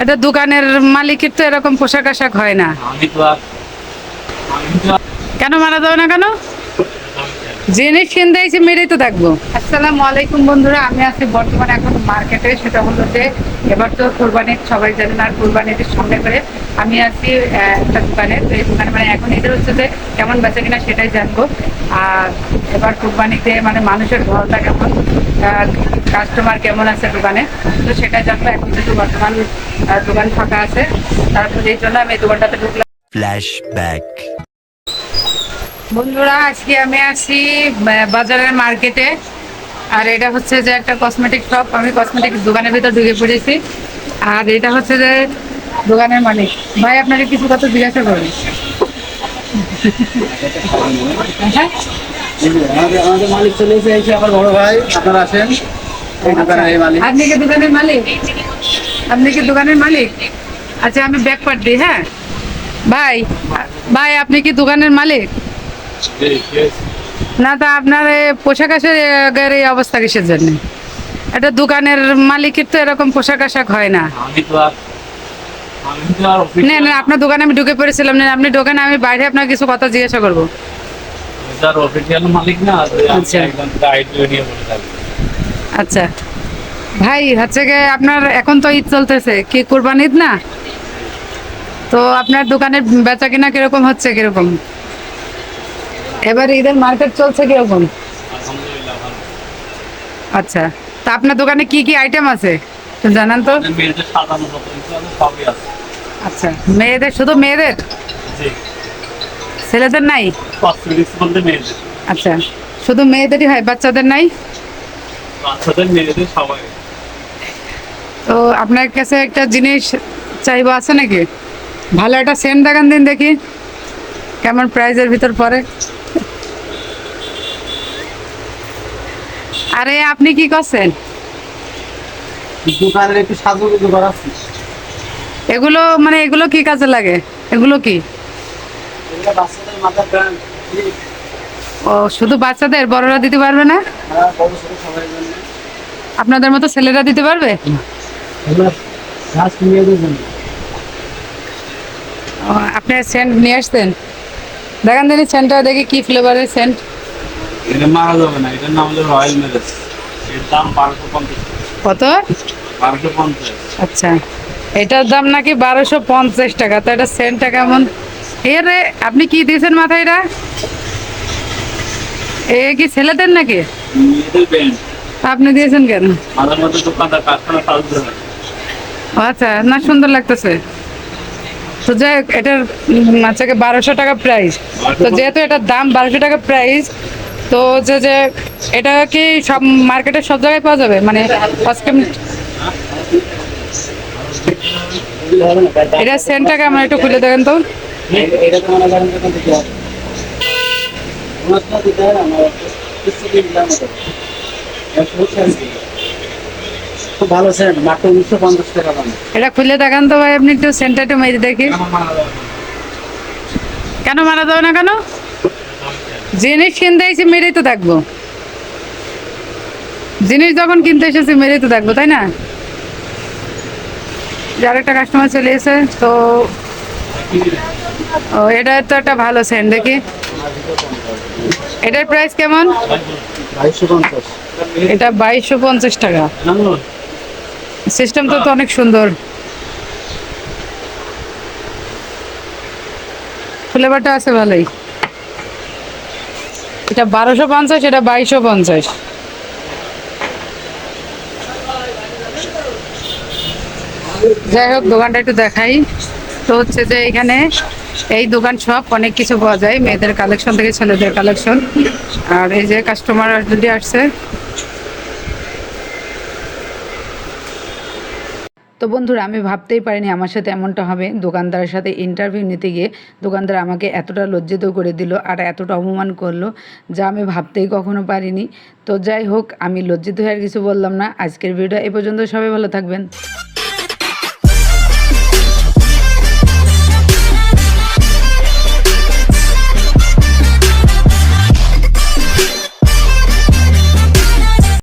এটা দোকানের মালিকের তো এরকম পোশাক আশাক হয় না। আমি তো আর আমি তো আর কেন মারা যাবে না কেন? জিনিস কিনতে এসে মেরেই তো থাকবো। আসসালামু আলাইকুম বন্ধুরা, আমি আছি বর্তমানে এখন মার্কেটে। সেটা হলো যে এবার তো কোরবানির সবাই জানেন, আর কোরবানির সামনে করে আমি আছি একটা দোকানে। তো এই দোকানে মানে এখন এটা হচ্ছে যে কেমন বেচে কিনা সেটাই জানবো। আর এবার কোরবানিতে মানে মানুষের ভালোটা কেমন, কাস্টমার কেমন আছে দোকানে, তো সেটাই জানবো। এখন যেহেতু বর্তমান দোকান ফাঁকা আছে, তারপরে এই জন্য আমি এই দোকানটাতে ঢুকলাম। ফ্ল্যাশব্যাক। বন্ধুরা, আজকে আমি আছি বাজারের মার্কেটে। আর এটা হচ্ছে যে একটা কসমেটিক শপ। আমি কসমেটিক দোকানের ভিতর ঢুকে পড়েছি। আর এটা হচ্ছে যে দোকানের মালিক ভাই, আপনাকে কিছু কথা জিজ্ঞাসা করুন। হ্যাঁ, আমাদের মালিক চলে এসেছে, আমার বড় ভাই। আপনারা আসেন। এই দোকানের এই মালিক। আপনি কি দোকানের মালিক? আপনি কি দোকানের মালিক? আচ্ছা, আমি ব্যাক পার্ট দিই। হ্যাঁ ভাই, ভাই আপনি কি দোকানের মালিক? না, তা আপনার পোশাক আশাকের এই অবস্থা কিসের জন্য? এটা দোকানের মালিকের তো এরকম পোশাক আশাক হয় না। আমি তো আর না না, আপনার দোকানে আমি ঢুকে পড়েছিলাম না, আপনি দোকানে, আমি বাইরে আপনার কিছু কথা জিজ্ঞাসা করবো। অফিসিয়াল মালিক না, আচ্ছা। একজন গাইড নিয়ে বসে থাকি। আচ্ছা ভাই, হচ্ছে গিয়ে আপনার এখন তো ঈদ চলতেছে, কি কোরবানি ঈদ না? তো আপনার দোকানের বেচা কিনা কিরকম হচ্ছে, কিরকম এবার ঈদের মার্কেট চলছে কিরকম? আলহামদুলিল্লাহ ভালো। আচ্ছা, তা আপনার দোকানে কি কি আইটেম আছে একটু জানান তো। আমাদের মেয়েদের সাজানো যত কিছু আছে সবই আছে। আচ্ছা, মেয়েদের, শুধু মেয়েদের? জি, ছেলেদের নাই? কসমেটিক্স বলতে মেয়েদের, আচ্ছা, শুধু মেয়েদেরই হয়, বাচ্চাদের নাই? বাচ্চাদের মেয়েদের সবাই। তো আপনার কাছে একটা জিনিস চাইবো, আছে নাকি? ভালো একটা সেন্ট দেখান দিন দেখি, কেমন প্রাইজের ভিতর পড়ে। আরে আপনি কি করছেন? দোকানের একটু সাজুগুজু করা আছে। এগুলো মানে এগুলো কি কাজে লাগে? এগুলো কি? এগুলো বাচ্চাদের মাথার ব্র্যান্ড। ও, শুধু বাচ্চাদের, বড়রা দিতে পারবে না? বড় ছোট সবাই জন্য। আপনাদের মতো ছেলেরা দিতে পারবে? এগুলো জাস্ট মেয়েদের জন্য। ও, আপনি সেন্ট নিয়ে আসতেন? দেখান দিন সেন্টটা দেখি, কি ফ্লেভারের সেন্ট। এটা মারা যাবে না, এটার নাম হলো রয়্যাল ম্যারেজ। এর দাম 1250। কত? 1250। আচ্ছা, এটার দাম নাকি 1250 টাকা। তো এটা সেন্টটা কেমন? এর আপনি কি দিয়েছেন মাথায়? এটা এ কি ছেলেদের নাকি? মেয়েদের ব্র্যান্ড। আপনি দিয়েছেন কেন? মাঝে মধ্যে দোকানদার কারখানা সাজতে হয়। ও আচ্ছা, না সুন্দর লাগতেছে। তো যাই হোক, এটার আচ্ছা 1200 টাকা প্রাইস। তো যেহেতু এটার দাম 1200 টাকা প্রাইস, তো যে এটা কি সব মার্কেটে সব জায়গায় পাওয়া যাবে, মানে এটা সেন্টটা কেমন একটু খুলে দেখেন তো। এটা তো মনে করেন দোকান থেকে আসে। ওনারটা দিতে হয় না, আমার কিছু দিন দাম আছে। খুব ভালো সেন্ট, মাত্র 1950 টাকা দাম। এটা খুলে দেখান তো ভাই, আপনি একটু সেন্টটা একটু মেরে দেখি। কেন মারা যাবে না কেন? জিনিস কিনতে এসে মেরেই তো থাকবো। জিনিস যখন কিনতে এসেছি মেরেই তো থাকবো, তাই না? যার একটা কাস্টমার চলে এসে তো। ও, এটা তো একটা ভালো সেন্ট, দেখি এটার প্রাইস কেমন? 2250। এটা 2250 টাকা। সিস্টেমটা তো অনেক সুন্দর, ফ্লেভারটা আছে ভালোই। এটা 1250, এটা 2250। যাই হোক, দোকানটা একটু দেখাই। তো হচ্ছে যে এখানে এই দোকান সব অনেক কিছু পাওয়া যায়, মেয়েদের কালেকশন থেকে ছেলেদের কালেকশন। আর এই যে কাস্টমার অলরেডি আসছে। তো বন্ধুরা, আমি ভাবতেই পারিনি আমার সাথে এমনটা হবে। দোকানদারের সাথে ইন্টারভিউ নিতে গিয়ে দোকানদার আমাকে এতটা লজ্জিত করে দিল আর এতটা অপমান করলো, যা আমি ভাবতেই কখনো পারিনি। তো যাই হোক, আমি লজ্জিত হয়ে আর কিছু বললাম না। আজকের ভিডিও এ পর্যন্ত, সবাই ভালো থাকবেন।